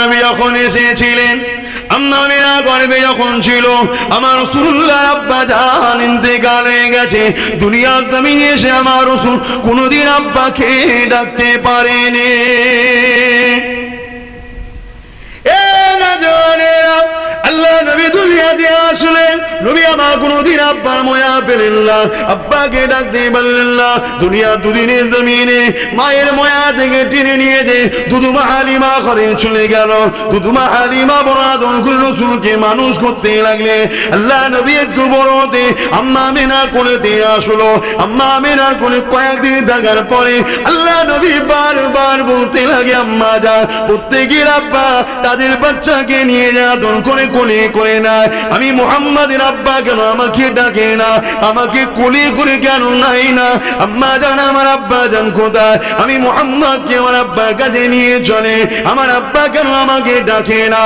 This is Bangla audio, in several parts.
নবী যখন এসেছিলেন, আম্মা আমিনা গর্ভে যখন ছিল, আমার রাসূলুল্লাহ আব্বা জান ইন্তেকাল হয়ে গেছে। দুনিয়ার জমিনে এসে আমার রাসূল কোনদিন আব্বাকে ডাকতে পারেনি। এ নজওয়ানেরা, আল্লাহ নবী দুনিয়াতে আসলেন, নবী আমার কোনদিন আব্বার ময়া পেলেন না, আব্বাকে ডাকতে পারলেন না। দুনিয়া দুদিনের জমিনে মায়ের ময়া থেকে টেনে নিয়ে যে দুধুমা হালিমা ঘরে চলে গেল। দুধুমা হালিমা বড় আদর করে রাসূলকে মানুষ করতে লাগলে। আল্লাহ নবী একটু বড় হতে আম্মা আমিনা কোলেতে আসলো। আম্মা আমিনার কোলে কয়েকদিন থাকার পরে আল্লাহ নবী বারবার বলতে লাগে, আম্মা যান, প্রত্যেকের আব্বা তাদের বাচ্চাকে নিয়ে যা আদর করে কোলে করে নেয়। আমি মুহাম্মাদের আব্বা কেন আমাকে ডাকে না, আমাকে কোলে করে কেন নাই না? আম্মা জান, আমার আব্বা জান কোথায়? আমি মুহাম্মাদকে আমার আব্বার কাছে নিয়ে চলে, আমার আব্বা কেন আমাকে ডাকে না?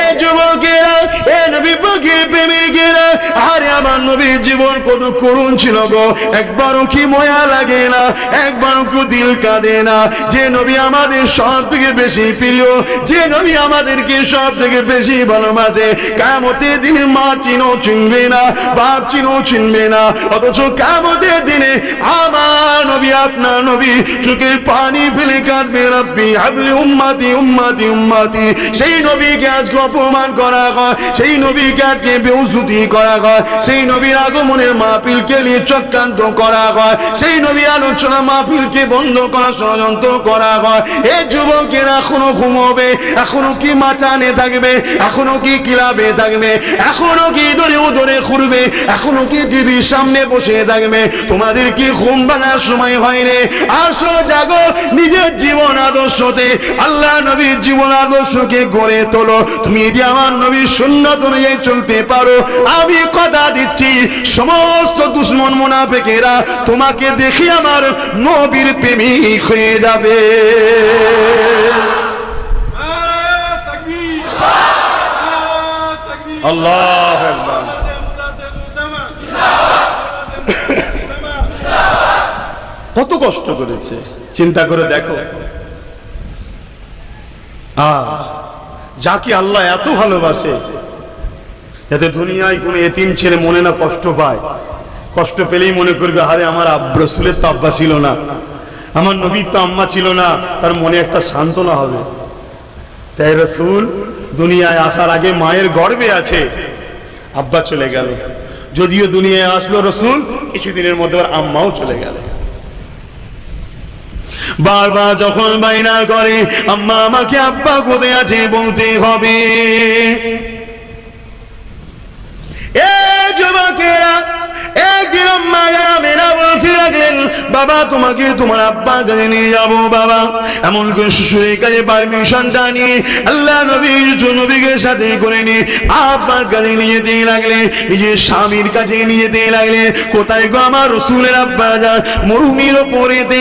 এ যুবকেরা, এ নবী পাকের প্রেমিকেরা, আরে আমার নবীর জীবন কত করুণ ছিল গো। একবারও কি ময়া লাগে না? একবারও কি দিল কাঁদে না? যে নবী আমাদের সব থেকে বেশি প্রিয়, যে নবী আমাদেরকে সব থেকে বেশি ভালোবাসে, কিয়ামতের দিনে মা চিনো চিনবে না, বাপ চিনো চিনবে না, অথচ কিয়ামতের দিনে আমার নবী, আপনার নবী চোখের পানি ফেলে কাঁদবে, রব্বি হাবলি উম্মতি উম্মতি উম্মতি। সেই নবীকে আজকে অপমান করা হয়, সেই নবীকে আজকে বেউজ্জতি করা হয়, সেই নবীর আগমনের মাহফিলকে নিয়ে চক্রান্ত করা হয়, সেই নবীর আলোচনা মাহফিলকে বন্ধ করা ষড়যন্ত্র করা হয়। এই যুবকেরা এখনো ঘুমোবে, এখনো কি মাচানে থাকবে, এখনো কি ক্লাবে থাকবে, এখনো কি দরে উদরে ঘুরবে, এখনো কি টিভির সামনে বসে থাকবে? তোমাদের কি ঘুম ভাঙার সময় হয়নি? আসো জাগো, নিজের জীবন আদর্শতে আল্লাহ নবীর জীবন আদর্শকে গড়ে তোলো। তুমি যদি আমার নবীর সুন্নাত অনুযায়ী চলতে পারো, আমি কথা দিচ্ছি সমস্ত দুশমন মুনাফিকেরা তোমাকে দেখে আমার নবীর প্রেমিক হয়ে যাবে। আল্লাহু আকবার। কত কষ্ট করেছে চিন্তা করে দেখো। যাকে আল্লাহ এত ভালোবাসে, যাতে দুনিয়ায় কোনো এতিম ছেলে মনে না কষ্ট পায়, কষ্ট পেলেই মনে করবে আরে আমার রাসূলের তো আব্বা ছিল না, আমার নবীর তো আম্মা ছিল না, তার মনে একটা সান্ত্বনা হবে। তাই রাসূল দুনিয়ায় আসার আগে মায়ের গর্ভে আছে, আব্বা চলে গেল। যদিও দুনিয়ায় আসলো রাসূল, কিছুদিনের মধ্যে ওর আম্মাও চলে গেল। বারবার যখন বাইনা করে আম্মা আমাকে আব্বা কোথায় আছে বলতে হবে। এ যুবকেরা, একদিন আম্মা আমিনা বলতে লাগলেন, বাবা তোমাকে তোমার আব্বার কাছে নিয়ে যাবো বাবা। এমন করে শ্বশুরের কাছে পারমিশনটা নিয়ে আল্লাহ নবীকে সাথে করে নিয়ে আব্বার কাছে নিয়ে যেতে লাগলেন, নিজের স্বামীর কাছে নিয়ে যেতে লাগলেন। কোথায় গো আমার রাসূলের আব্বা যান? মরুভূমির উপরেতে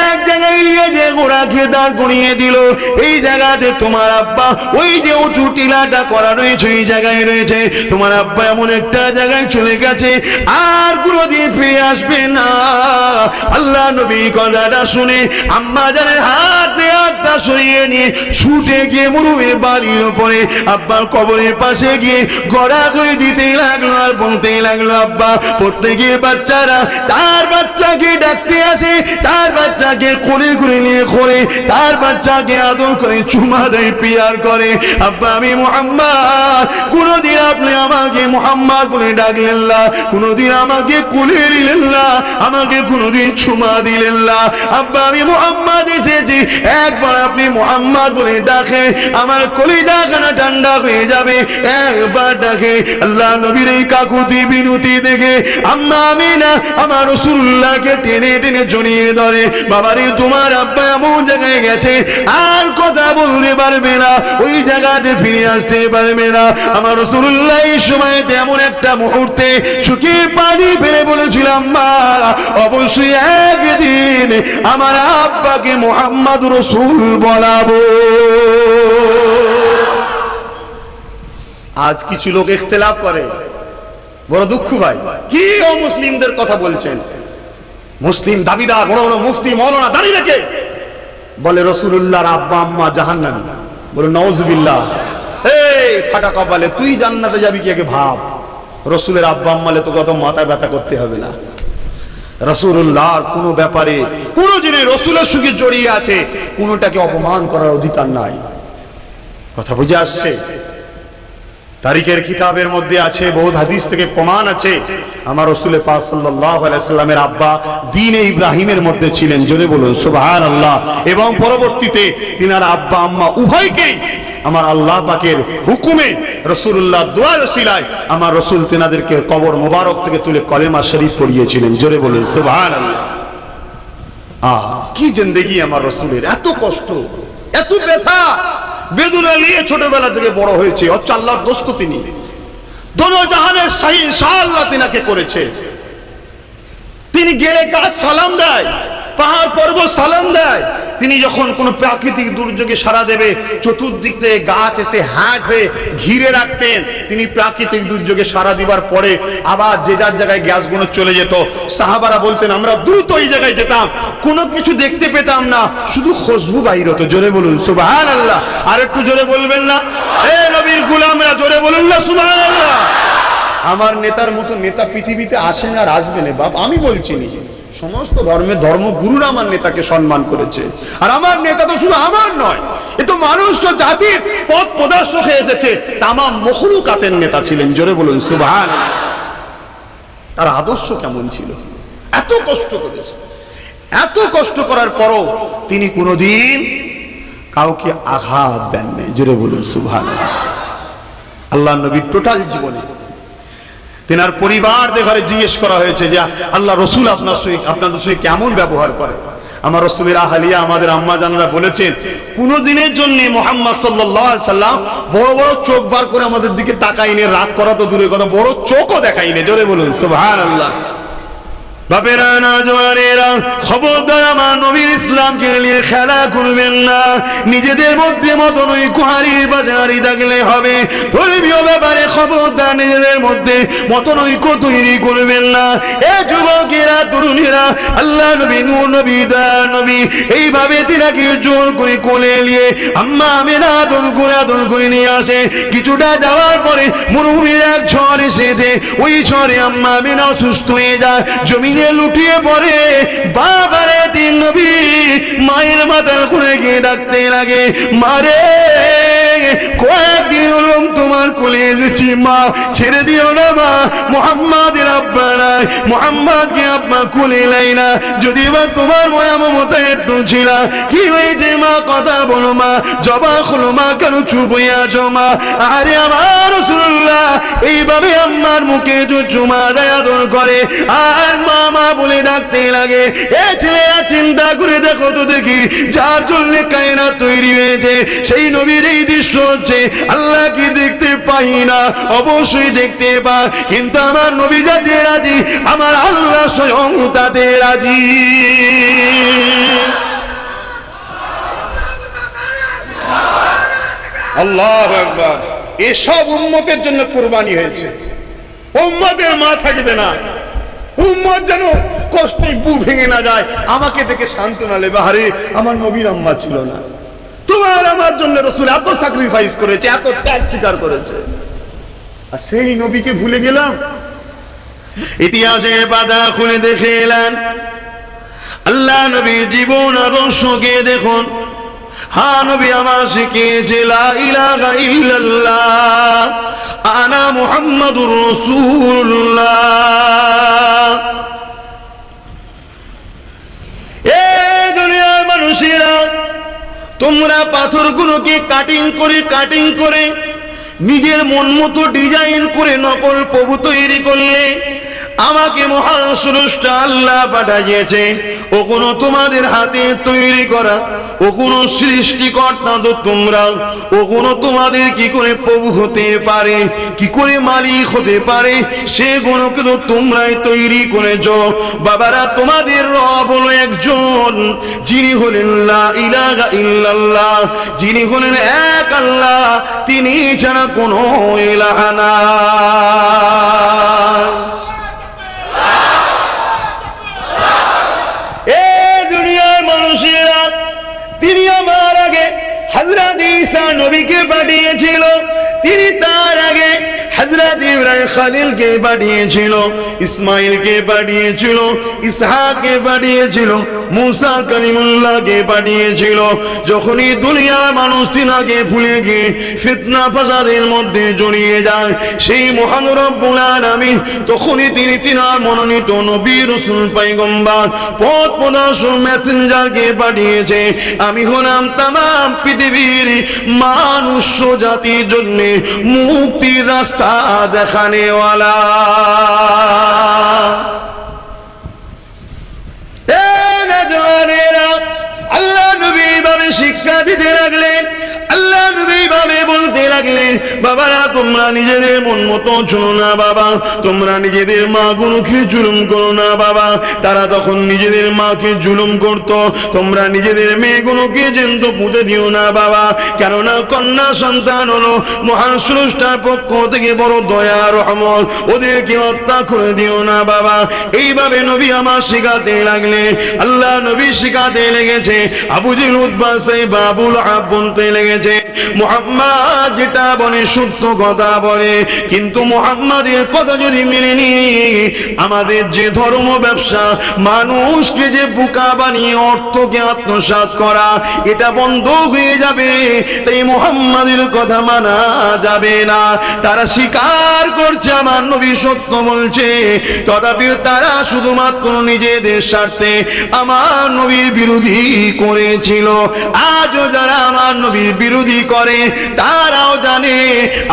এক জায়গায় নিয়ে যে ঘোড়াকে দাঁড় করিয়ে দিল। এই জায়গাতে তোমার আব্বা, ওই যে উঁচু টিলাটা করা রয়েছে এই জায়গায় রয়েছে, তোমার আব্বা এমন একটা জায়গায় চলে গেছে, আর কোনদিন ফিরে আসবে না। আল্লাহ নবী কথাটা শুনে আম্মা জানের হাতে হাতটা সরিয়ে নিয়ে ছুটে গিয়ে মরুভূমির বাড়ির উপরে আব্বার কবরের পাশে গিয়ে গড়া করে দিতে লাগলো, আর বলতে লাগলো, আব্বা প্রত্যেকের বাচ্চারা তার বাচ্চাকে ডাকতে আসে, তার বাচ্চাকে কোলে করে নিয়ে ঘোরে, তার বাচ্চাকে আদর করে চুমা দেয়, পিয়ার করে। আব্বা আমি মুহাম্মদ, কোনদিন আপনি আমাকে মুহাম্মদ বলে ডাকলেন না, কোনদিন আমাকে কোলে নিলেন না, আমাকে কোনদিন চুমা দিলেন না। আব্বা আমি মুহাম্মদ এসেছি, একবার আপনি মুহাম্মদ বলে ডাকে আমার কলিজাখানা ঠান্ডা হয়ে যাবে। একবার ডাকে। আল্লাহ নবীর এই কাকুতি বিনতি দেখে আম্মা আমিনা আমার রাসূলুল্লাহকে টেনে টেনে জড়িয়ে ধরে। বাবারে তোমার আব্বা এমন জায়গায় গেছে আর কথা বলতে পারবে না, ওই জায়গাতে ফিরে আসতে পারবে না। আমার রাসূলুল্লাহ এই সময় এমন একটা মুহূর্তে চোখে পানি ফেলে বলেছিলাম, মা অবশ্যই একদিন আমার আব্বাকে মুহাম্মদ রাসূল বলাবো। আজ কিছু লোক ইখতিলাফ করে, বড় দুঃখ ভাই। কি অমুসলিমদের কথা বলছেন? মুসলিম দাবিদার বড় বড় মুফতি মৌলানা দাঁড়িয়ে রেখে বলে রাসূলুল্লাহর আব্বা আম্মা জাহান্নামী। বলো নাউজুবিল্লাহ। এই ফাটা কপালে, তুই জান্নাতে যাবি কি আগে ভাব। রসুলের আব্বা আম্মালে তো কত মাথা ব্যথা করতে হবে না। রাসূলুল্লাহর কোনো ব্যাপারে কোনো যিনি রসুলের সঙ্গে জড়িয়ে আছে কোনোটাকে অপমান করার অধিকার নাই। কথা বুঝে আসছে? তারিখের কিতাবের মধ্যে আছে, বহুত হাদিস থেকে প্রমাণ আছে, আমার রাসূল পাক সাল্লাল্লাহু আলাইহি সাল্লামের আব্বা দ্বীনে ইব্রাহিমের মধ্যে ছিলেন, জোরে বলুন সুবহানাল্লাহ। এবং পরবর্তীতে তিনার আব্বা আম্মা উভয়কেই আমার আল্লাহ পাকের হুকুমে রাসূলুল্লাহ দোয়ার ওসিলায় আমার রাসূল তিনাদেরকে কবর মোবারক থেকে তুলে কলেমা শরীফ পড়িয়েছিলেন, জোরে বলুন সুবহানাল্লাহ। কি জিন্দেগি আমার রাসূলের, এত কষ্ট, এত ব্যথা বেদনা নিয়ে ছোটবেলা থেকে বড় হয়েছে। হচ্ছে আল্লাহর দোস্ত তিনি, দোনো জাহানের শাহ আল্লাহ তিনাকে করেছে। তিনি গেলে গাছ সালাম দেয়, পাহাড় পর্বত সালাম দেয়। তিনি যখন কোন প্রাকৃতিক দুর্যোগে সারা দেবে, চতুর্দিক থেকে গাছ এসে হাট হয়ে ঘিরে রাখতেন। তিনি প্রাকৃতিক দুর্যোগে সারা দিবার পরে আবার যে যার জায়গায় গ্যাসগুলো চলে যেত। সাহাবারা বলতেন আমরা দ্রুত এই জায়গায় যেতাম, কোনো কিছু দেখতে পেতাম না, শুধু খুশবু বাইর হতো। জোরে বলুন সুবহানাল্লাহ। আর একটু জোরে বলবেন না? এ নবীর গোলামরা জোরে বলুন না সুবহানাল্লাহ। আমার নেতার মতো নেতা পৃথিবীতে আসেন আর আসবে না বাপ, আমি বলছি নি। সমস্ত ধর্মের ধর্মগুরুরা আমার নেতাকে সম্মান করেছে। আর আমার নেতা তো শুধু আমার নয়, এ তো মানুষ তো জাতির পথ প্রদর্শক হয়ে এসেছে, তামাম মখলুকাতের নেতা ছিলেন। জোরে বলুন সুবহানাল্লাহ। তার আদর্শ কেমন ছিল? এত কষ্ট করেছে, এত কষ্ট করার পরও তিনি কোনোদিন কাউকে আঘাত দেন নাই। জোরে বলুন সুবহানাল্লাহ। আল্লাহ নবীর টোটাল জীবনে তেনার পরিবার ঘরে জিজ্ঞেস করা হয়েছে যে আল্লাহ রসুল আপনাদের সঙ্গে কেমন ব্যবহার করে। আমার রসুলের আহলিয়া আমাদের আম্মা জানেরা বলেছেন, কোন দিনের জন্য মুহাম্মদ সাল্লাল্লাহু আলাইহি সাল্লাম বড় বড় চোখ বার করে আমাদের দিকে তাকাইনে, রাগ করা তো দূরের কথা, বড় চোখও দেখাইনে। জোরে বলুন সুবহানাল্লাহ। বাপেরা না জওয়ানেরা, খবরদার আমার নবীর ইসলামকে নিয়ে খেলা করবেন না। নিজেদের মধ্যে মতনৈক্য হারিয়ে বাজারি থাকলে হবে। ধর্মীয় ব্যাপারে খবরদার নিজেদের মধ্যে মতনৈক্য তৈরি করবেন না। এ যুবকেরা, তরুণীরা, আল্লাহ নবী, নূর নবী, দয়া নবী এইভাবে তিনাকে জোর করে কোলে নিয়ে আম্মা আমেনা আদর করে নিয়ে আসে। কিছুটা যাওয়ার পরে মরুভূমির এক ঝড় এসেছে, ওই ঝড়ে আম্মা আমেনা অসুস্থ হয়ে যায়, জমি লুটিয়ে পড়ে। বাবারে তিন নবী মায়ের মাথার ঘুরে গিয়ে ডাকতে লাগে, মারে কয়েকদিন হলো তোমার কোলে এসেছি, মা ছেড়ে দিও না মা। মুহাম্মাদের আব্বা নাই, মুহাম্মাদকে আব্বা কোলে লাই না। যদি বা তোমার মায়া মমতা একটু ছিল, কি হয়েছে মা? কথা বলো মা, জবাব হলো মা, কেন চুপ হয়ে আছো মা? আরে আমার রাসূলুল্লাহ এইভাবে আম্মার মুখে চুমা দেয়, আদর করে, আর মা মা বলে ডাকতে লাগে। এ ছেলেরা চিন্তা করে দেখো তো দেখি, যার জন্য কায়নাত তৈরি হয়েছে সেই নবীর এই দৃশ্য হচ্ছে। আল্লাহ কি দেখতে পাই না? অবশ্যই দেখতে পাই, কিন্তু আমার নবী যাতে রাজি, আমার আল্লাহ স্বয়ং তাতে রাজি। আল্লাহু আকবার। এসব উম্মতের জন্য কুরবানি হয়েছে। উম্মতের মা থাকবে না, উম্মত যেন কষ্টে বুক ভেঙে না যায়, আমাকে দেখে সান্ত্বনা নেবে, আরে আমার নবীর আম্মা ছিল না, তোমার আমার জন্য রাসূল এত স্যাক্রিফাইস করেছে, এত ত্যাগ স্বীকার করেছে, আর সেই নবীকে ভুলে গেলাম। ইতিহাসে বাধা খুলে দেখে এলেন আল্লাহ নবীর জীবন আদর্শকে দেখুন। হ্যাঁ, নবী আমার শিখিয়েছে লা ইলাহা ইল্লাল্লাহ আনা মুহাম্মাদুর রাসূলুল্লাহ। এই দুনিয়ার মানুষেরা, তোমরা পাথরগুলোকে কাটিং করে নিজের মন মতো ডিজাইন করে নকল প্রভু তৈরি করলে, আমাকে মহান স্রষ্টা আল্লাহ পাঠিয়েছে, ও কোনো তোমাদের হাতে তৈরি করা, ও কোনো সৃষ্টিকর্তা তো তোমরা, ও কোনো তোমাদের কি করে প্রভু হতে পারে, কি করে মালিক হতে পারে, সেগুলোকে তো তোমরাই তৈরি করেছ। বাবারা, তোমাদের রব হলো একজন, যিনি হলেন লা ইলাহা ইল্লাল্লাহ, যিনি হলেন এক আল্লাহ, তিনি ছাড়া কোনো ইলাহা নাই। তিনি আমার আগে হযরত ঈসা নবীকে পাঠিয়েছিল, তিনি তার আগে হযরত ইব্রাহিম খলিলকে পাঠিয়েছিল, ইসমাইলকে পাঠিয়েছিল, ইসহাককে পাঠিয়েছিল, মুসা কালিমুল্লাহকে পাঠিয়েছিল। যখনই দুনিয়ার মানুষ তিনাকে ভুলে গিয়ে ফিতনা ফাসাদের মধ্যে জড়িয়ে যায়, সেই মহান রব্বুল আলামিন তখনই তিনি তিনার মনোনীত নবী রাসূল পয়গম্বর পথ প্রদর্শক মেসেঞ্জারকে পাঠিয়েছে। আমি হলাম তামাম পৃথিবীর মানুষ জাতির জন্য মুক্তির রাস্তা দেখানেওয়ালা। আল্লাহ নবী ভাবে শিক্ষা দিতে লাগলেন, আল্লাহ নবী ভাবে বলতে লাগলেন, বাবারা তোমরা নিজেদের মন মতো চলো না বাবা, তোমরা নিজেদের মা গুলোকে জুলুম করো না বাবা। তারা তখন নিজেদের মাকে জুলুম করত, তোমরা নিজেদের মেয়েগুলোকে জ্যান্ত পুঁতে দিও না বাবা, কেননা কন্যা সন্তান হলো মহান স্রষ্টার পক্ষ থেকে বড় দয়া রহমত, ওদেরকে হত্যা করে দিও না বাবা। এইভাবে নবী আমার শিখাতে লাগলেন। আল্লাহ নবী শিখাতে লেগেছে, আবু জেহেল উতবা সাইবা আবুল আহাব বলতে লেগেছে, মুহাম্মদ যেটা বলে সত্য কথা বলে, কিন্তু মুহাম্মাদের কথা যদি মেনে নি, আমাদের যে ধর্ম ব্যবসা, মানুষকে যে বোকা বানিয়ে অর্থকে আত্মসাৎ করা, এটা বন্ধ হয়ে যাবে। তাই মুহাম্মাদের কথা মানা যাবে না। তারা স্বীকার করছে আমার নবী সত্য বলছে, তথাপি তারা শুধুমাত্র নিজেদের স্বার্থে আমার নবীর বিরোধী করেছিল। আজও যারা আমার নবীর বিরোধী করে, তারাও জানে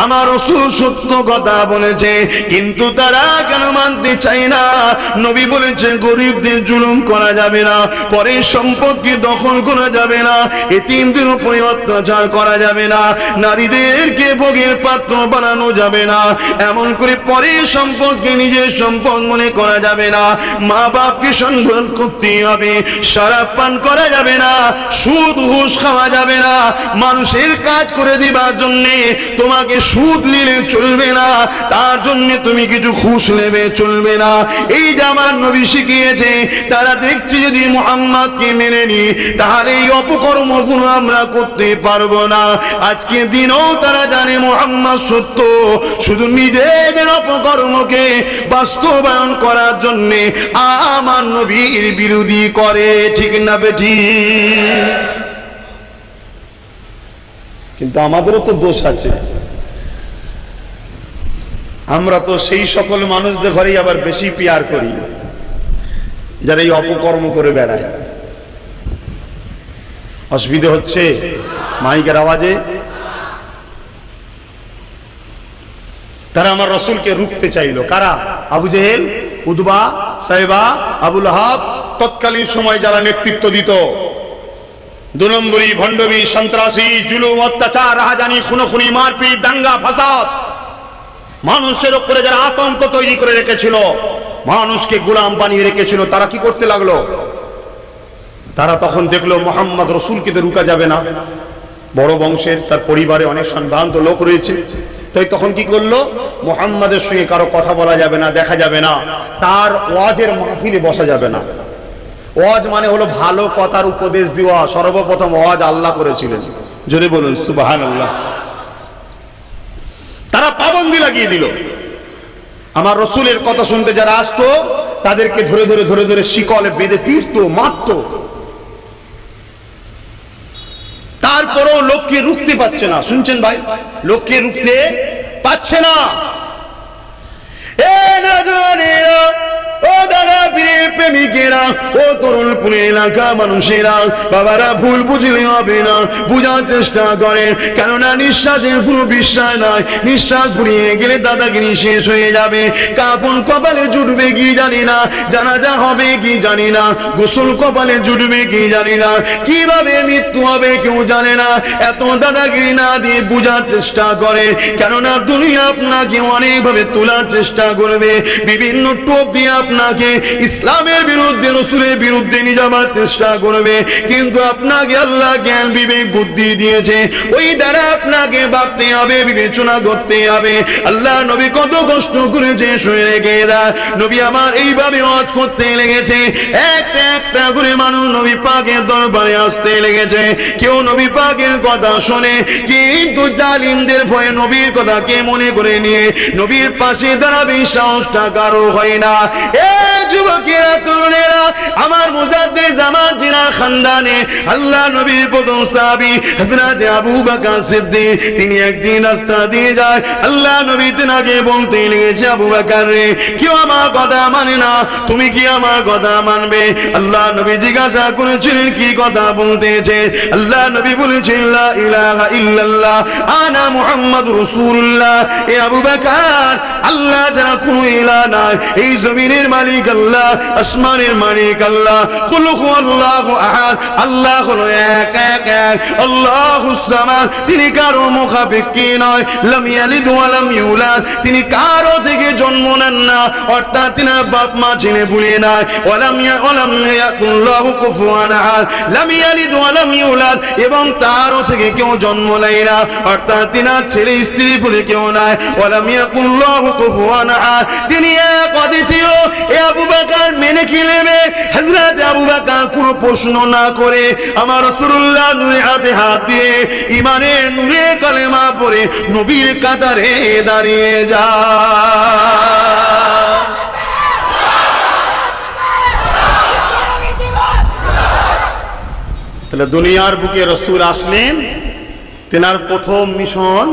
আমার রাসূল সত্য কথা বলেছে, কিন্তু তারা কেন মানতে চায় না? নবী বলেছে গরিবদের জুলুম করা যাবে না, পরের সম্পদকে দখল করা যাবে না, এতিমদের উপরে অত্যাচার করা যাবে না, নারীদেরকে ভোগের পাত্র বানানো যাবে না, এমন করে পরের সম্পদকে নিজের সম্পদ মনে করা যাবে না, মা বাপকে সম্মান করতে হবে, শরাব পান করা যাবে না, সুদ ঘুষ খাওয়া যাবে না, মানুষের কাজ করে দিবার জন্য তোমাকে সুদ নিলে চলবে না, তার জন্য তুমি কিছু ঘুষ নেবে চলবে না। এই যে আমার নবী শিখিয়েছে, তারা দেখছি যদি মুহাম্মদকে মেনে নি, তাহলে এই অপকর্মগুলো আমরা করতে পারবো না। আজকে দিনও তারা জানে মুহাম্মদ সত্য, শুধু নিজেদের অপকর্মকে বাস্তবায়ন করার জন্য আমার নবীর বিরোধী করে। ঠিক না বেঠিক? কিন্তু আমাদেরও তো দোষ আছে, আমরা তো সেই সকল মানুষদের ঘরেই আবার বেশি পিয়ার করি যারা এই অপকর্ম করে বেড়ায়। অসুবিধা হচ্ছে মাইকের আওয়াজে? তারা আমার রাসূলকে রুখতে চাইল। কারা? আবু জেহেল, উতবা, সাইবা, আবুল আহাব, তৎকালীন সময় যারা নেতৃত্ব দিত, 2 নম্বরী, ভণ্ডবী, সন্ত্রাসী, জুলুম, অত্যাচার, রাহাজানি, খুনোখুনি, মারপিট, দাঙ্গা ফাসাদ, মানুষের উপরে যারা আতঙ্ক তৈরি করে রেখেছিল, মানুষকে গোলাম বানিয়ে রেখেছিল, তারা কি করতে লাগলো? তারা তখন দেখলো মুহাম্মদ রাসূলকে তো রুকা যাবে না, বড় বংশের, তার পরিবারে অনেক সম্ভ্রান্ত লোক রয়েছে, তাই তখন কি করলো? মুহাম্মাদের সঙ্গে কারো কথা বলা যাবে না, দেখা যাবে না, তার ওয়াজের মাহফিলে বসা যাবে না। ওয়াজ মানে হলো ভালো কথার উপদেশ দেওয়া। সর্বপ্রথম ওয়াজ আল্লাহ করেছিলেন, জোরে বলুন সুবহানাল্লাহ। তারা পাবন্দি লাগিয়ে দিল। আমার রাসূলের কথা শুনতে যারা আসতো, তাদেরকে ধরে ধরে ধরে ধরে শিকলে বেঁধে পিটতো, মারতো। তারপরও লোককে রুখতে পারছে না। শুনছেন ভাই? লোককে রুখতে পারছে না। ও দাদা পীরের প্রেমিকেরা, ও তরুণপুর এলাকা মানুষেরা, বাবারা ভুল বুঝলে হবে না, বুঝার চেষ্টা করে, কেননা নিঃশ্বাসের কোনো বিশ্বাস নাই। নিঃশ্বাস ঘুরিয়ে গেলে দাদাগিরি শেষ হয়ে যাবে। কাফন কপালে জুটবে কি জানি না, জানাজা হবে কি জানি না, গোসল কপালে জুটবে কি জানি না, কিভাবে মৃত্যু হবে কেউ জানে না। এত দাদাগিরি না দিয়ে বুঝার চেষ্টা করে, কেননা দুনিয়া আপনাকে অনেকভাবে তোলার চেষ্টা করবে, বিভিন্ন টোপ দিয়ে আপনাকে ইসলামের বিরুদ্ধে, রাসূলের বিরুদ্ধে নিয়ে যাবার চেষ্টা করবে। কিন্তু আপনাকে আল্লাহ জ্ঞান বিবেক বুদ্ধি দিয়েছে, ওই দ্বারা আপনাকে ভাবতে হবে, বিবেচনা করতে হবে। আল্লাহ নবী কত কষ্ট করেছে শুনে রেখে দা। নবী আমার এইভাবে ওয়াজ করতে লেগেছে, একটা একটা করে মানুষ নবী পাকের দরবারে আসতে লেগেছে। কেউ নবী পাকের কথা শোনে, কিন্তু জালিমদের ভয়ে নবীর কথা কে মনে করে নিয়ে নবীর পাশে দাঁড়াবে সাহসটা কারো হয় না। এ যুবকেরা, তরুণেরা, আমার মুজাদ্দিদ জামান জিনার খানদানে আল্লাহ নবীর প্রথম সাহাবী হযরত আবু বকর সিদ্দিক, তিনি একদিন রাস্তা দিয়ে যায়, আল্লাহ নবী তেনাকে বলতে লেগেছে, আবু বকর রে, কেউ আমার কথা মানে না, তুমি কি আমার কথা মানবে? আল্লাহ নবী জিজ্ঞাসা করেছিলেন কি কথা বলতেছে? আল্লাহ নবী বলেছেন, লা ইলাহা ইল্লাল্লাহ আনা মুহাম্মাদুর রাসূলুল্লাহ। এ আবু বকর, আল্লাহ যারা কোনো ইলাহ নাই, এই জমিনের মালিক আল্লাহ, আসমানের মালিক আল্লাহ, কুল হুয়াল্লাহু আহাদ, আল্লাহ হলো এক এক এক, আল্লাহুস সামাদ, তিনি কারো মুখাপেক্ষী নয়, লাম ইয়ালিদ ওয়া লাম ইউলাদ, তিনি কারো থেকে জন্ম নেন না, অর্থাৎ তিনি বাপ মা ছেলে বুড়িয়ে নাই, ওয়ালাম ইয়াকুল্লাহু কুফুয়ান আহাদ, লাম ইয়ালিদ ওয়া লাম ইউলাদ, এবং তারও থেকে কেউ জন্ম নেয় না, অর্থাৎ তিনি ছেলে স্ত্রী বলে কেউ নাই, ওয়ালাম ইয়াকুল্লাহু কুফুয়ান আহাদ, তিনি এক অদ্বিতীয়। এ আবু বকর মেনে কি নেবে? হযরত আবু বকর কোনো প্রশ্ন না করে আমার রাসূলুল্লাহ নূরে হাতে হাত দিয়ে ঈমানের নূরে কালেমা পড়ে নবীর কাতারে দাঁড়িয়ে যায়। তাহলে দুনিয়ার বুকে রাসূল আসলেন, তেনার প্রথম মিশন,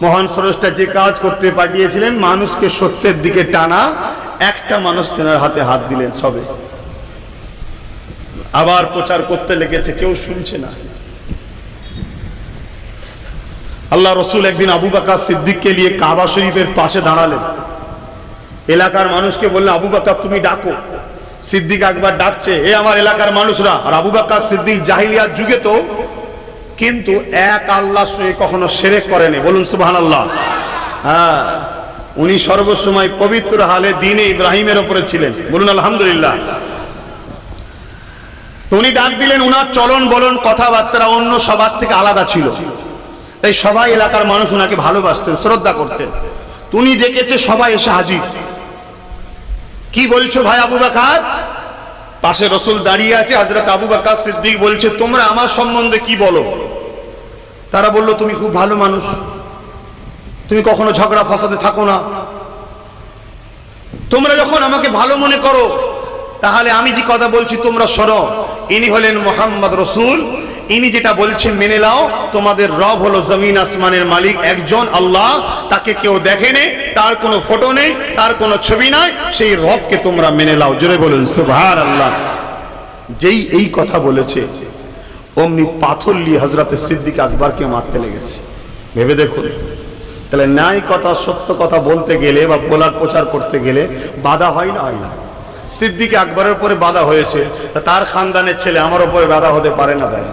মহান স্রষ্টা যে কাজ করতে পাঠিয়েছিলেন মানুষকে সত্যের দিকে টানা, একটা মানুষ তেনার হাতে হাত দিলেন সবে। আবার প্রচার করতে লেগেছে, কেউ শুনছে না। আল্লাহ রসুল একদিন আবু বকর সিদ্দিককে নিয়ে কাবা শরীফের পাশে দাঁড়ালেন। এলাকার মানুষকে বললেন, আবু বকর তুমি ডাকো। সিদ্দিক একবার ডাকছে, এ আমার এলাকার মানুষরা। আর আবু বকর সিদ্দিক জাহিলিয়াত যুগে তো কিন্তু এক আল্লাহর সঙ্গে কখনো শিরক করেনি, বলুন সুবহানাল্লাহ। হ্যাঁ, উনি সর্বসময় পবিত্র হালে দ্বীনে ইব্রাহিমের উপরে ছিলেন, বলুন আলহামদুলিল্লাহ। তো উনি ডাক দিলেন, উনার চলন বলন কথাবার্তা অন্য সবার থেকে আলাদা ছিল, তাই সবাই এলাকার মানুষ উনাকে ভালোবাসতেন, শ্রদ্ধা করতেন। উনি ডেকেছে, সবাই এসে হাজির। কি বলছো ভাই আবু বকর? পাশে রসুল দাঁড়িয়ে আছে, হযরত আবু বকর সিদ্দিক বলছে, তোমরা আমার সম্বন্ধে কি বলো? তারা বলল, তুমি খুব ভালো মানুষ, তুমি কখনো ঝগড়া ফাসাদে থাকো না, তোমরা যখন আমাকে ভালো মনে করো তাহলে আমি যে কথা বলছি তোমরা শোনো। ইনি হলেন মুহাম্মদ রাসূল, ইনি যেটা বলছেন মেনে নাও। তোমাদের রব হলো জমিন আসমানের মালিক একজন আল্লাহ, তাকে কেউ দেখেনি, তার কোনো ফটো নেই, তার কোনো ছবি নাই, সেই রবকে তোমরা মেনে নাও। জোরে বলুন সুবহানাল্লাহ। যেই এই কথা বলেছে অমনি পাথর নিয়ে হযরত সিদ্দিক আকবরকে মারতে লেগেছে। ভেবে দেখুন, তাহলে ন্যায় কথা সত্য কথা বলতে গেলে বা বলার প্রচার করতে গেলে বাধা হয় না? হয় না। সিদ্দিক আকবরের উপরে বাধা হয়েছে, তার খানদানের ছেলে আমার উপরে বাধা হতে পারে না? ভাই,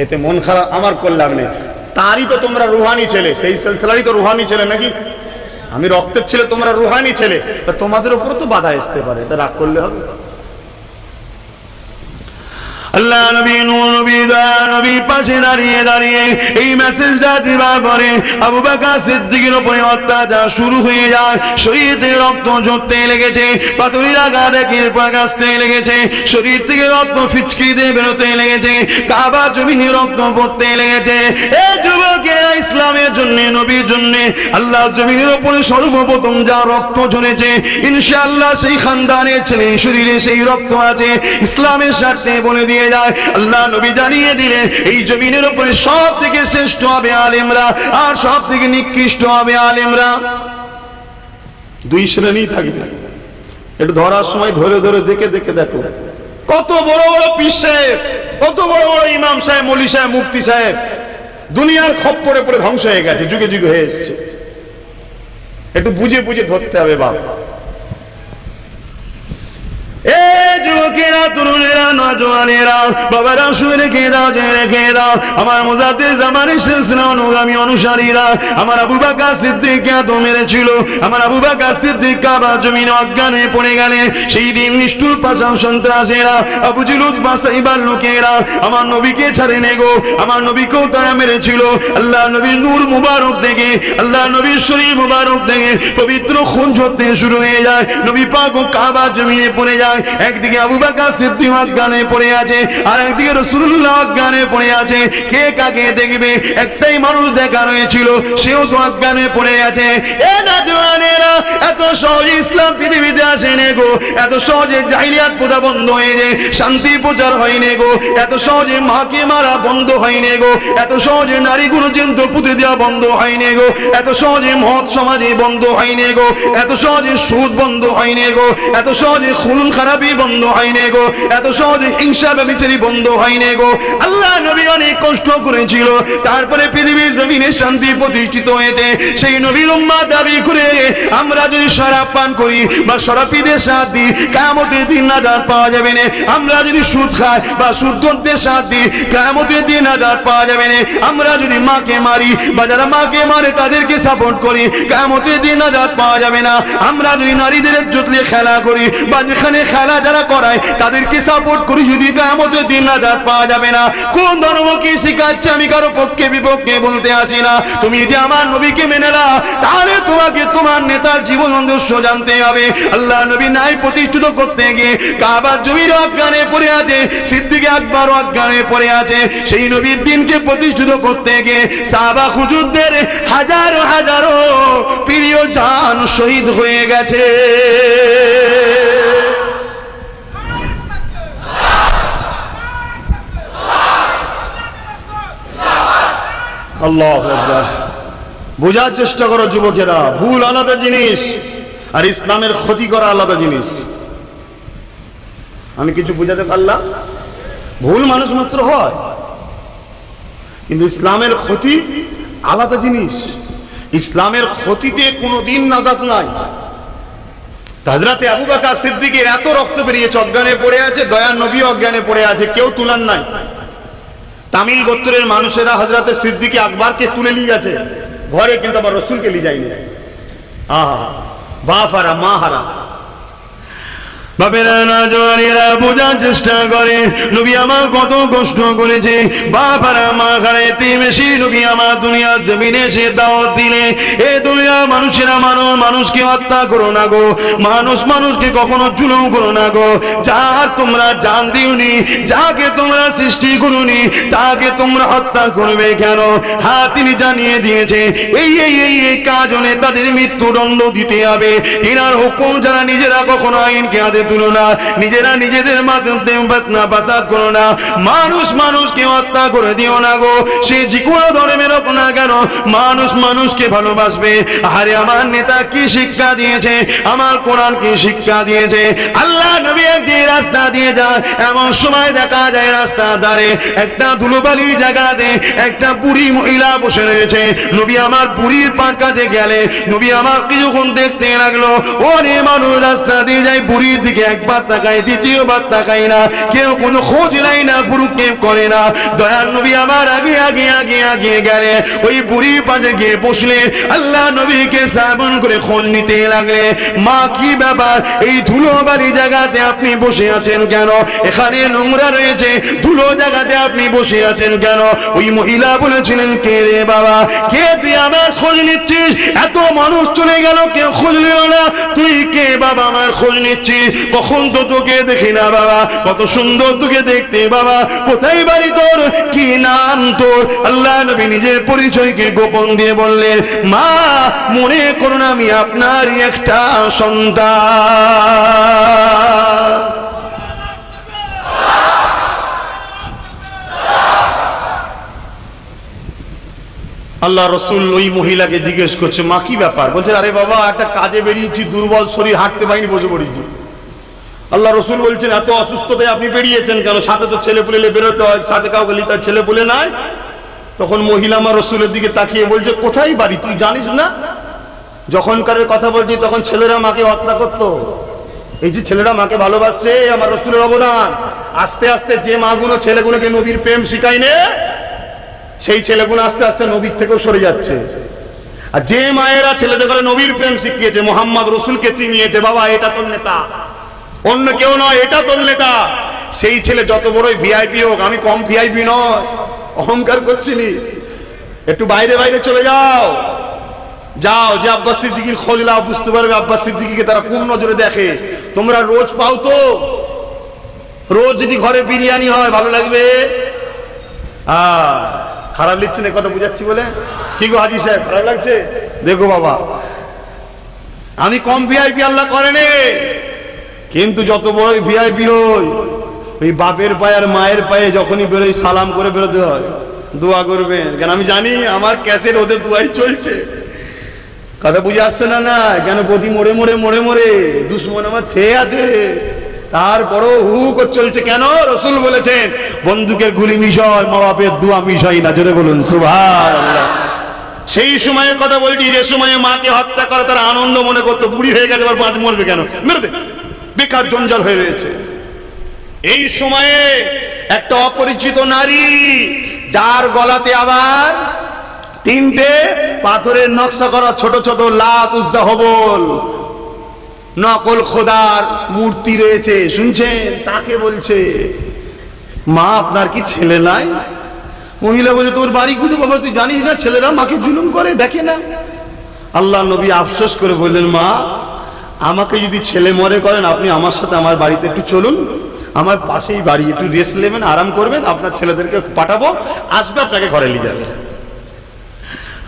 এতে মন খারাপ আমার করলাম নেই। তারই তো তোমরা রুহানি ছেলে, সেই সিলসিলারই তো রুহানি ছেলে নাকি? আমি রক্তের ছেলে, তোমরা রুহানি ছেলে, তা তোমাদের উপরে তো বাধা আসতে পারে, তা রাগ করলে হবে? আল্লাহ নবী নূর নবী দয়া নবী পাশে দাঁড়িয়ে দাঁড়িয়ে এই মেসেজটা দিবার পরে আবু বকর সিদ্দিকের উপরে অত্যাচার শুরু হয়ে যায়। শরীরে রক্ত ঝরতে লেগেছে, পাথরের আঘাত একের পর এক আসতে লেগেছে, শরীর থেকে রক্ত ফিচকিতে বেরোতে লেগেছে, কাবা জমিনে রক্ত পড়তে লেগেছে। এই যুবকেরা, ইসলামের জন্য, নবীর জন্য আল্লাহ জমিনের উপরে সর্বপ্রথম যা রক্ত ঝরেছে, ইনশাআল্লাহ সেই খানদানের ছেলে শরীরে সেই রক্ত আছে। ইসলামের স্বার্থে বলে দিয়ে যায়, আল্লাহ নবী জানিয়ে দিলেন এই জমিনের উপরে সব থেকে শ্রেষ্ঠ হবে আলেমরা, আর সব থেকে নিকৃষ্ট হবে আলেমরা। দুই শ্রেণী থাকবে। একটু ধরার সময় ধরে ধরে দেখে দেখে দেখো, কত বড় বড় পীর সাহেব, কত বড় বড় ইমাম সাহেব, মৌলভী সাহেব, মুফতি সাহেব দুনিয়ার খপ্পরে পড়ে ধ্বংস হয়ে গেছে, যুগে যুগে হয়ে এসেছে। একটু বুঝে বুঝে ধরতে হবে বাবা। এই যুবক লোকেরা, তরুণেরা, নওজওয়ানেরা, বাবারা শুনে রেখে দাও, জেনে রেখে দাও, আমার মুজাদ্দিদ জামানের সিলসিলা অনুগামী অনুসারীরা, আমার আবু বকর সিদ্দিককে তো মেরেছিল, আমার আবু বকর সিদ্দিক কাবা জমিনে অজ্ঞান হয়ে পড়ে গেলেন। সেই দিন নিষ্ঠুর পাষাণ সন্ত্রাসীরা, আবু জুলুদ বাসাইবার লোকেরা আমার নবীকে ছাড়ে নে গো, আমার নবীকেও তারা মেরেছিল। আল্লাহ নবীর নূর মুবারক দেখে, আল্লাহ নবীর শরীর মুবারক দেখে পবিত্র খুন ঝরতে শুরু হয়ে যায়। নবী পাক কাবা জমিনে পড়ে যায়। একদিকে আবু বকর সিদ্দিক অজ্ঞানে পড়ে আছে, আর একদিকে রাসূলুল্লাহ অজ্ঞানে পড়ে আছে। কে কাকে দেখবে? একটাই মানুষ দেখা রয়েছিল, সেও তো অজ্ঞানে পড়ে আছে। এ নওজওয়ানেরা, এত সহজে ইসলাম পৃথিবীতে আসে নে গো, এত সহজে জাহিলিয়াত প্রথা বন্ধ হয়ে যায়, শান্তি প্রচার হয় নে গো, এত সহজে মাকে মারা বন্ধ হয় নে গো, এত সহজে নারী গুরুজন্ত পুঁতে দেওয়া বন্ধ হয় নে গো, এত সহজে মহৎ সমাজে বন্ধ হয় নে গো, এত সহজে সুদ বন্ধ হয় নে গো, এত সহজে খুন খারাপি বন্ধ হয় নে গো, এত সহজে হিংসা ব্যভিচারী বন্ধ হয় নে গো। আল্লাহ নবী অনেক কষ্ট করেছিল, তারপরে পৃথিবীর জমিনে শান্তি প্রতিষ্ঠিত হয়েছে। সেই নবীর উম্মাত দাবি করে আমরা যদি শরাব পান করি বা শরাবীদের সাথ দিই, কিয়ামতের দিন নাজাত পাওয়া যাবে না। আমরা যদি সুদ খাই বা সুদখোরদের সাথ দিই, কিয়ামতের দিন নাজাত পাওয়া যাবে না। আমরা যদি মাকে মারি বা যারা মাকে মারে তাদেরকে সাপোর্ট করি, কিয়ামতের দিন নাজাত পাওয়া যাবে না। আমরা যদি নারীদের ইজ্জত নিয়ে খেলা করি বা যেখানে খেলা যারা করায় তাদেরকে সাপোর্ট করি, যদি কিয়ামতের দিন নাজাত পাওয়া যাবে না। কোন ধর্ম কি শিখাচ্ছে আমি কারো পক্ষে বিপক্ষে বলতে আসি না। তুমি যদি আমার নবীকে মেনে নাও, তাহলে তোমাকে তোমার নেতার জীবন আদর্শ জানতে হবে। আল্লাহ নবী নাই প্রতিষ্ঠিত করতে গিয়ে কাবার জমির অজ্ঞানে পড়ে আছে, সিদ্দিক আকবর অজ্ঞানে পড়ে আছে। সেই নবীর দিনকে প্রতিষ্ঠিত করতে গিয়ে সাহাবা হুজুরদের হাজারো হাজারো প্রিয় জান শহীদ হয়ে গেছে। আল্লাহু আকবার। বোঝার চেষ্টা করো যুবকেরা, ভুল আলাদা জিনিস আর ইসলামের ক্ষতি করা আলাদা জিনিস। আমি কিছু বুঝাতে পারলাম? ভুল মানুষ মাত্র হয়, কিন্তু ইসলামের ক্ষতি আলাদা জিনিস। ইসলামের ক্ষতিতে কোনোদিন নাজাত নাই। হযরতে আবু বকর সিদ্দিকের এত রক্ত বেরিয়েছে, অজ্ঞানে পড়ে আছে, দয়ার নবী অজ্ঞানে পড়ে আছে, কেউ তুলার নাই। তামিল গোত্রের মানুষেরা হযরতে সিদ্দিক আকবরকে তুলে নিয়ে গেছে ঘরে, কিন্তু আবার রাসূলকে নিয়ে যায়নি। আহা, বাপ হারা মা হারা। বাপেরা নওজওয়ানেরা বোঝার চেষ্টা করে নবী আমার কত কষ্ট করেছে। বাপ হারা মা হারা এতিমেশি নবী আমার দুনিয়ার জমিনে এসে দাওয়াত দিলে, এ দুনিয়ার মানুষেরা মানুষকে হত্যা করো না গো, মানুষকে কখনো জুলুম করো না গো। যার তোমরা জান দিওনি, যাকে তোমরা সৃষ্টি করোনি, তাকে তোমরা হত্যা করবে কেন? হ্যাঁ, তিনি জানিয়ে দিয়েছে এই কাজনে তাদের মৃত্যুদণ্ড দিতে হবে। তিনার হুকুম যারা নিজেরা কখনো আইনকে হাতে তুলো না, নিজেরা নিজেদের মাধ্যমে ফিতনা ফাসাদ করো না। মানুষকে হত্যা করে দিও না গো। সে যে কোনো ধর্মের হোক না কেন, মানুষকে ভালোবাসবে। আরে আমার নেতা কি শিক্ষা দিয়েছে, আমার কোরআন কি শিক্ষা দিয়েছে? আল্লাহ নবী একদিন রাস্তা দিয়ে যায়, এমন সময় দেখা যায় রাস্তার ধারে একটা ধুলোবালির জায়গাতে একটা বুড়ি মহিলা বসে রয়েছে। নবী আমার বুড়ির পার কাছে গেলে নবী আমার কিছুক্ষণ দেখতে লাগলো। অনেক মানুষ রাস্তা দিয়ে যায়, বুড়ির দিকে একবার তাকায়, দ্বিতীয়বার তাকায় না, কেউ কোনো খোঁজ নেয় না, ভ্রুক্ষেপ করে না। দয়ার নবী আমার আগে গেলে ওই বুড়ির পাশে গিয়ে বসলে, আল্লাহ নবীকে সাবন করে খোঁজ নিতে লাগলে। মা, কি ব্যাপার? এই ধুলোবালি জায়গাতে আপনি বসে আছেন কেন? এখানে নোংরা রয়েছে, ধুলো জায়গাতে আপনি বসে আছেন কেন? ওই মহিলা বলেছিলেন, কে রে বাবা, কে তুই আমার খোঁজ নিচ্ছিস? এত মানুষ চলে গেল, কেউ খোঁজ নিল না, তুই কে বাবা আমার খোঁজ নিচ্ছিস? কখন তো তোকে দেখি না বাবা, কত সুন্দর তোকে দেখতে বাবা, কোথায় বাড়ি তোর, কি নাম তোর? আল্লাহ নবী নিজের পরিচয়কে গোপন দিয়ে বললেন, মা, মনে করুন আমি আপনারই একটা সন্তান। আল্লাহ রসুল ওই মহিলাকে জিজ্ঞেস করছে, মা কি ব্যাপার? বলছে, আরে বাবা, একটা কাজে বেরিয়েছি, দুর্বল শরীর, হাঁটতে পারিনি, বসে পড়েছি। আল্লাহ রসুল বলছেন, এত অসুস্থতায় আপনি বেরিয়েছেন কেন? সাথে তো ছেলে পুলে বেরোতে হয়, সাথে কাউকে লিতে ছেলে পুলে নাই। তখন মহিলা আমার রসুলের দিকে তাকিয়ে বলছে, কোথায় বাড়ি তুই জানিস না? যখনকারের কথা বলছি তখন ছেলেরা মাকে হত্যা করতো, এই যে ছেলেরা মাকে ভালোবাসছে, আমার রাসূলের অবদান। আস্তে আস্তে যে মাগুলো ছেলেগুলোকে নবীর প্রেম শিখায়নি, সেই ছেলেগুলো আস্তে আস্তে নবীর থেকেও সরে যাচ্ছে। আর যে মায়েরা ছেলেদের করে নবীর প্রেম শিখিয়েছে, মোহাম্মদ রসুলকে চিনিয়েছে, বাবা এটা তোর নেতা, অন্য কেউ নয়, এটা তোর নেতা, সেই ছেলে যত বড়ই ভিআইপি হোক, আমি কম ভিআইপি নয়, অহংকার করছিনি, একটু বাইরে বাইরে চলে যাও, যাও যে আব্বাস সিদ্দিকীর খোঁজ লাও, বুঝতে পারবে আব্বাস সিদ্দিকীকে তারা কোন নজরে দেখে। তোমরা রোজ পাও তো, রোজ যদি ঘরে বিরিয়ানি হয় ভালো লাগবে? খারাপ লাগছে না কথা বুঝাচ্ছি বলে? কি গো হাজি সাহেব, খারাপ লাগছে? দেখো বাবা, আমি কম ভিআইপি আল্লাহ করেনি, কিন্তু যত বড় ভিআইপি হই, ওই বাপের পায়ে আর মায়ের পায়ে যখনই বেরোই সালাম করে বেরোতে হয়, দোয়া করবেন, কেন আমি জানি আমার ক্যাসেট ওদের দোয়াই চলছে। কথা বুঝে আসছে না? না কেন প্রতি মোড়ে মোড়ে মোড়ে মোড়ে দুশ্মন আমার ছেয়ে আছে, তারপরও হু করে চলছে। কেন? রসুল বলেছেন বন্দুকের গুলি মিশয়, মা বাপের দোয়া মিশয় না। জোরে বলুন সুবহানাল্লাহ। সেই সময়ের কথা বলছি যে সময়ে মাকে হত্যা করে তারা আনন্দ মনে করতো, বুড়ি হয়ে গেছে এবার মরবে কেন, মেরে দে, বেকার জঞ্জাল হয়ে রয়েছে। এই সময়ে একটা অপরিচিত নারী, যার গলাতে আবার 3টে পাথরের নকশা করা ছোট ছোট লাত, উজ্জা, হবল, নকল খোদার মূর্তি রয়েছে, শুনছেন? তাকে বলছে, মা আপনার কি ছেলে নাই? মহিলা বলছে, তোর বাড়ি খুঁজে বাবা, তুই জানিস না ছেলেরা মাকে জুলুম করে, দেখে না? আল্লাহ নবী আফসোস করে বললেন, মা আমাকে যদি ছেলে মরে করেন, আপনি আমার সাথে আমার বাড়িতে একটু চলুন, আমার পাশেই বাড়ি, একটু রেস্ট নেবেন, আরাম করবেন, আপনার ছেলেদেরকে পাঠাবো, আসবে আপনাকে ঘরে নিয়ে যাবে।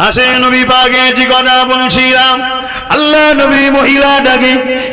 আসে নবী পাকে যে কথা বলছিলাম, আল্লাহ নবী মহিলাটাকে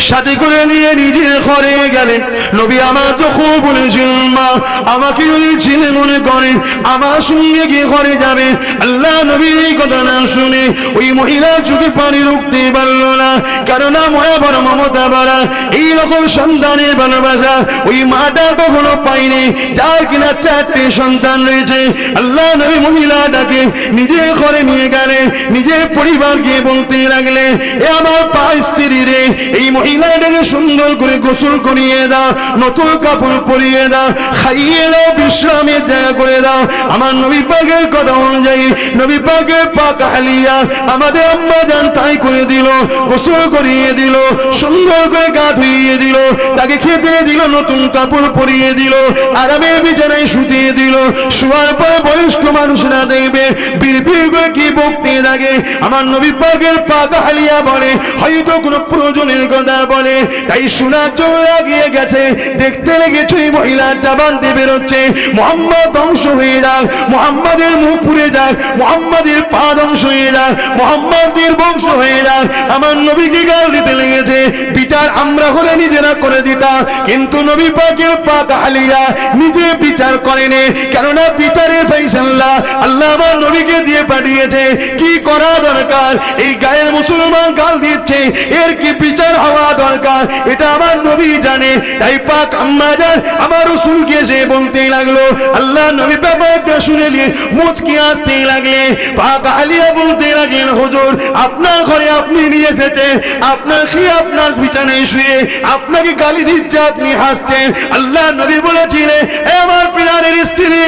সাথে করে নিয়ে নিজের ঘরে গেলেন। নবী আমার যখন বলেছিলেন, মা আমাকে যদি ছেলে মনে করে আমার সঙ্গে গিয়ে ঘরে যাবে, আল্লাহ নবীর এই কথা না শুনে ওই মহিলা চোখে পানি রুখতে পারল না, কেননা ময়া বড় মমতা বাড়া, এইরকম সন্তানের ভালোবাসা ওই মাটা কখনো পাইনি, যার কিনা 4টে সন্তান রয়েছে। আল্লাহ নবী মহিলাটাকে নিজের ঘরে নিয়ে গেলেন, নিজের পরিবারকে বলতে লাগলেন, এ আমার পাঁচ স্ত্রী রে, এই মহিলাটাকে সুন্দর করে গোসল করিয়ে দাও, নতুন কাপড় পরিয়ে দাও, খাইয়ে দাও, বিশ্রামের জায়গা করে দাও। আমার নবী পাকের কথা অনুযায়ী নবী পাকের পাক আহলিয়া আমাদের আম্মা জান তাই করে দিল, গোসল করিয়ে দিল, সুন্দর করে গা ধুইয়ে দিল, তাকে খেতে দিল, নতুন কাপড় পরিয়ে দিল, আরামের বিছানায় শুতিয়ে দিল। শোয়ার পরে বয়স্ক মানুষরা দেখবে বিড়বিড় করে কি বকতে লাগে। আমার নবী পাকের পাক আহলিয়া বলে, হয়তো কোনো প্রয়োজনের কথা বলে, তাই শোনার জন্য লাগিয়ে গেছে, দেখতে লেগেছে এই মহিলার জবান দিয়ে বেরোচ্ছে, মুহাম্মদ ধ্বংস হয়ে যাক, মুহাম্মাদের মুখ পুড়ে যাক, মুহাম্মাদের পা ধ্বংস হয়ে যাক, মুহাম্মাদের বংশ হয়ে যাক। আমার নবীকে গাল দিতে লেগেছে। বিচার আমরা হলে নিজেরা করে দিতাম, কিন্তু নবী পাকের পাক আহলিয়া নিজে বিচার করেনি, কেননা বিচারের ফয়সালা আল্লাহ আমার নবীকে দিয়ে পাঠিয়েছে। কি করা দরকার? এই গায়ের মুসলমান গাল দিচ্ছে, এর কি বিচার হওয়া দরকার এটা আমার নবী জানে। তাই পাক আম্মা জান আমার রাসূলকে সে বলতে লাগলো, আল্লাহ নবী ব্যাপারটা শুনে নিয়ে মুচকি আসতে লাগলে। পাক আহলিয়া বলতে লাগলেন, হুজুর আপনার ঘরে আপনি নিয়ে এসেছেন, আপনার খেয়ে আপনার বিছানায় শুয়ে আপনাকে গালি দিচ্ছে, আপনি হাসছেন। আল্লাহ নবী বলেছিলেন, হে আমার প্রিয়ারের স্ত্রী,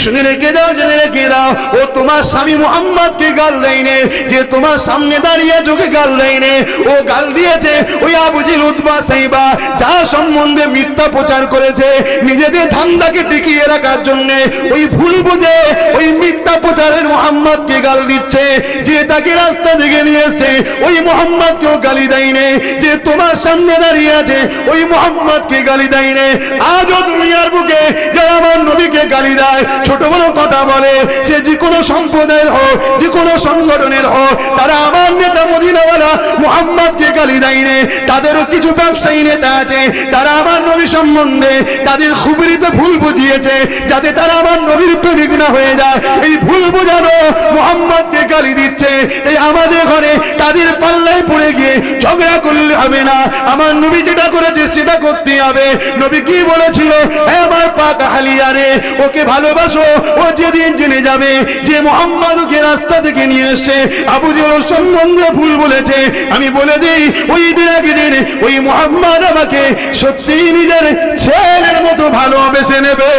শুনে রেখে দাও, জেনে রেখে দাও, ও তোমার স্বামী মুহাম্মদকে গাল দেয়নি, যে তোমার সামনে দাঁড়িয়ে চোখে গাল দেয়নি, ও গাল দিয়েছে ওই আবু জিল, উতবা, সাইবা, যার সম্বন্ধে মিথ্যা প্রচার করেছে নিজেদের ধান্দাকে টিকিয়ে রাখার জন্য। ওই ভুল বুঝে ওই মিথ্যা প্রচারের মুহাম্মদকে গাল দিচ্ছে। যে তাকে রাস্তা থেকে নিয়ে এসছে ওই মুহাম্মদকেও গালি দেয়নি, যে তোমার সামনে দাঁড়িয়ে আছে ওই মুহাম্মদকে গালি দেয়নি। আজও দুনিয়ার বুকে যারা আমার নবীকে গালি দেয়, ছোট বড় কথা বলে, সে যে কোনো সম্প্রদায়ের হোক, যে কোনো সংগঠনের হোক, তারা আমার নেতা মদিনাওয়ালা মুহাম্মদকে গালি দেয়নি। তাদেরও কিছু ব্যবসায়ী নেতা আছে, তারা আমার নবী সম্বন্ধে তাদের খুবরিতে ভুল বুঝিয়েছে, যাতে তারা আমার নবীর প্রেমিক না হয়ে যায়। এই ভুল বোঝানো মুহাম্মদকে গালি দিচ্ছে। এই আমাদের ঘরে তাদের পাল্লায় পড়ে গিয়ে ঝগড়া করলে হবে না, আমার নবী যেটা করেছে সেটা করতে হবে। নবী কি বলেছিল? হে আমার পাক কাহালিয়ারে, ওকে ভালোবাসো। ও যেদিন জেনে যাবে যে মুহাম্মদকে রাস্তা থেকে নিয়ে এসছে, আবু জেহেল সম্বন্ধে ভুল বলেছে, আমি বলে দিই ওই দিন একদিন ওই মুহাম্মদ আমাকে সত্যিই নিজের ছেলের মতো ভালোবেসে নেবে।